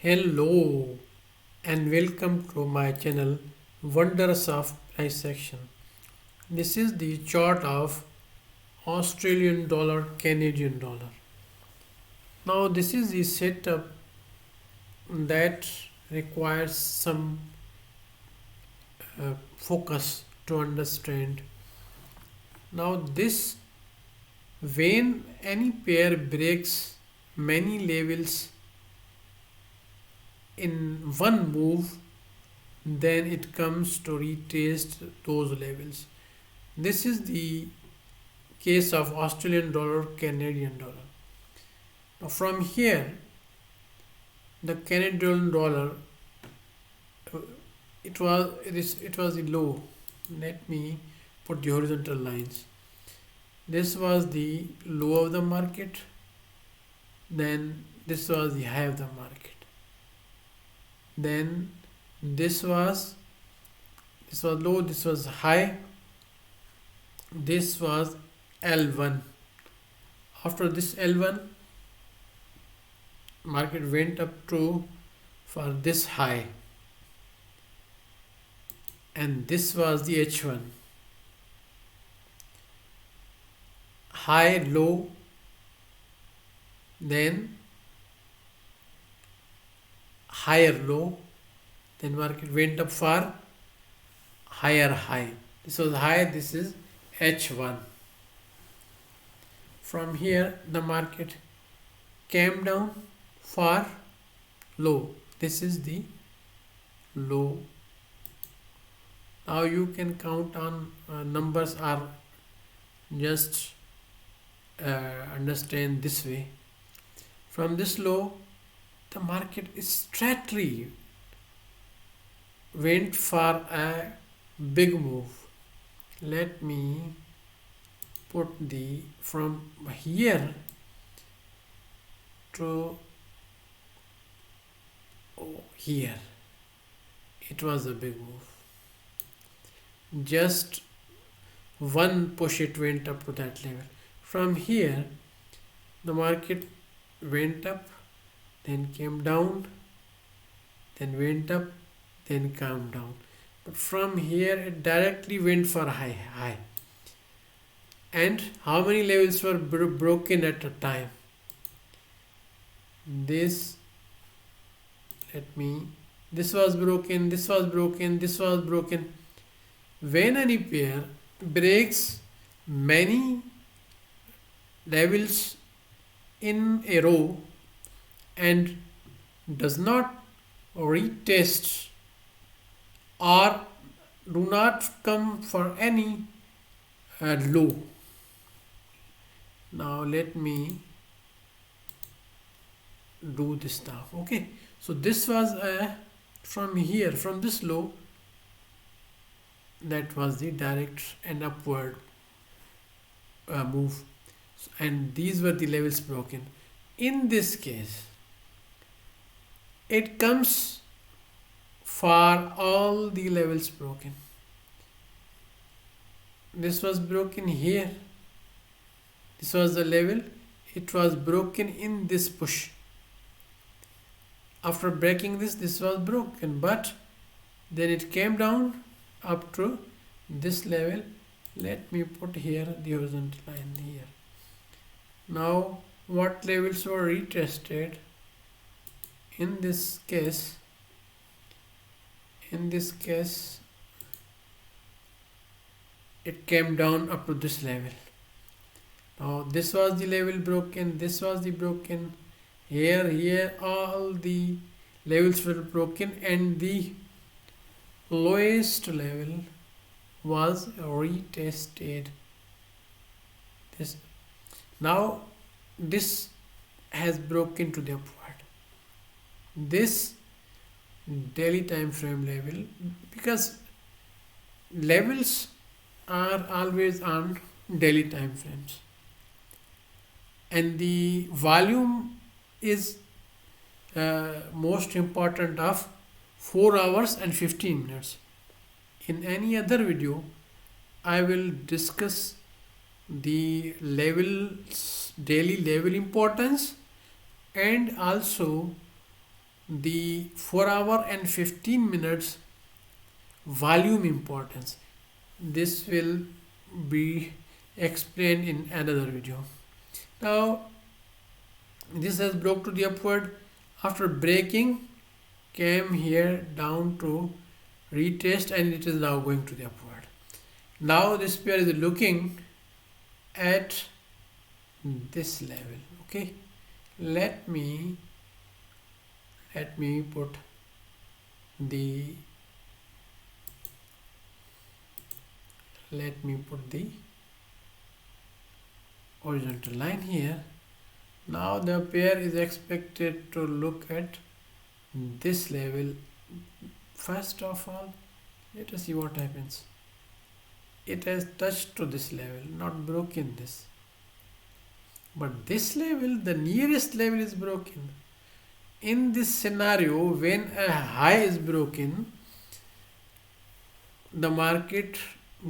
Hello and welcome to my channel Wonders of Price Action. This is the chart of Australian dollar, Canadian dollar. Now this is the setup that requires some focus to understand. Now this when any pair breaks many levels in one move, then it comes to retest those levels. This is the case of Australian dollar, Canadian dollar. Now from here, the Canadian dollar, uh, it was the low. Let me put the horizontal lines. This was the low of the market. Then this was the high of the market. Then this was low, this was high, this was L1. After this L1, market went up to for this high, and this was the H1. High, low, then higher low, then market went up for higher high. This was high, this is H1. From here the market came down for low. This is the low. Now you can count on numbers are just understand this way. From this low, the market straightly went for a big move. Let me put the from here to here. It was a big move. Just one push it went up to that level. From here, the market went up, then came down, then went up, then came down. But from here it directly went for high. And how many levels were broken at a time? This was broken, this was broken, this was broken. When any pair breaks many levels in a row and does not retest or do not come for any low. Now let me do this now. Okay, so this was from here, from this low, that was the direct and upward move, and these were the levels broken. In this case, it comes for all the levels broken. This was broken here, this was the level, it was broken in this push. After breaking this was broken, but then it came down up to this level. Let me put here the horizontal line here. Now what levels were retested? In this case it came down up to this level. Now this was the level broken, this was the broken, here all the levels were broken, and the lowest level was retested. This now this has broken to the upward. This daily time frame level, because levels are always on daily time frames, and the volume is most important of 4 hours and 15 minutes. In any other video, I will discuss the levels, daily level importance, and also the 4 hour and 15 minutes volume importance. This will be explained in another video. Now this has broke to the upward. After breaking, came here down to retest, and it is now going to the upward. Now this pair is looking at this level. Okay, let me put the horizontal line here. Now the pair is expected to look at this level. First of all, let us see what happens. It has touched to this level, not broken this. But this level, the nearest level, is broken. In this scenario, when a high is broken, the market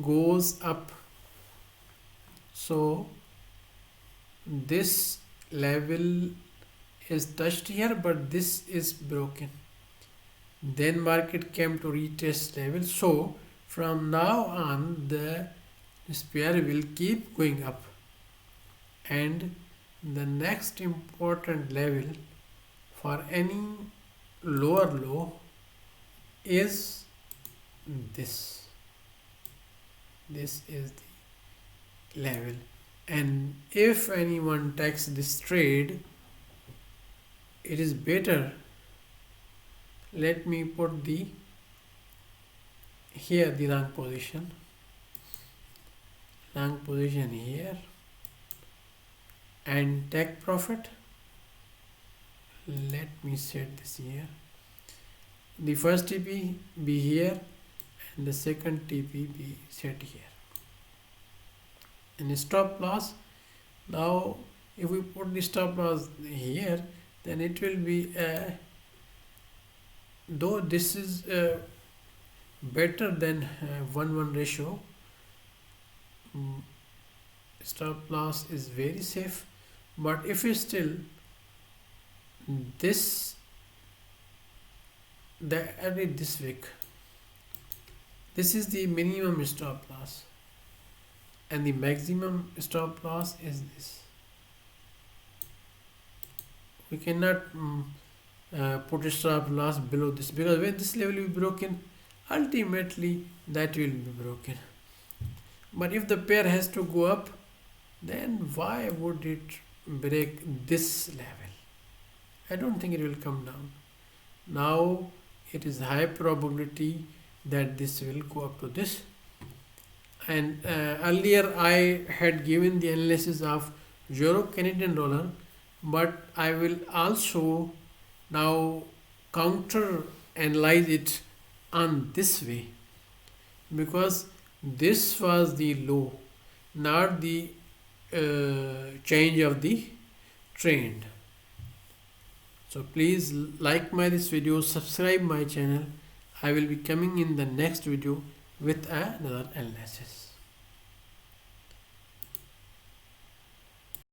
goes up. So this level is touched here, but this is broken. Then market came to retest level. So from now on, this pair will keep going up, and the next important level for any lower low is this. This is the level, and if anyone takes this trade, it is better. Let me put the long position here, and take profit. Let me set this here. The first TP be here, and the second TP be set here. And stop loss, now if we put the stop loss here, then it will be though this is better than 1:1 ratio, stop loss is very safe. But if it's still this, this week, this is the minimum stop loss, and the maximum stop loss is this. We cannot put a stop loss below this, because when this level will be broken, ultimately that will be broken. But if the pair has to go up, then why would it break this level? I don't think it will come down. Now it is high probability that this will go up to this. And earlier I had given the analysis of Euro Canadian dollar, but I will also now counter analyze it on this way, because this was the low, not the change of the trend. So please like this video, subscribe my channel. I will be coming in the next video with another analysis.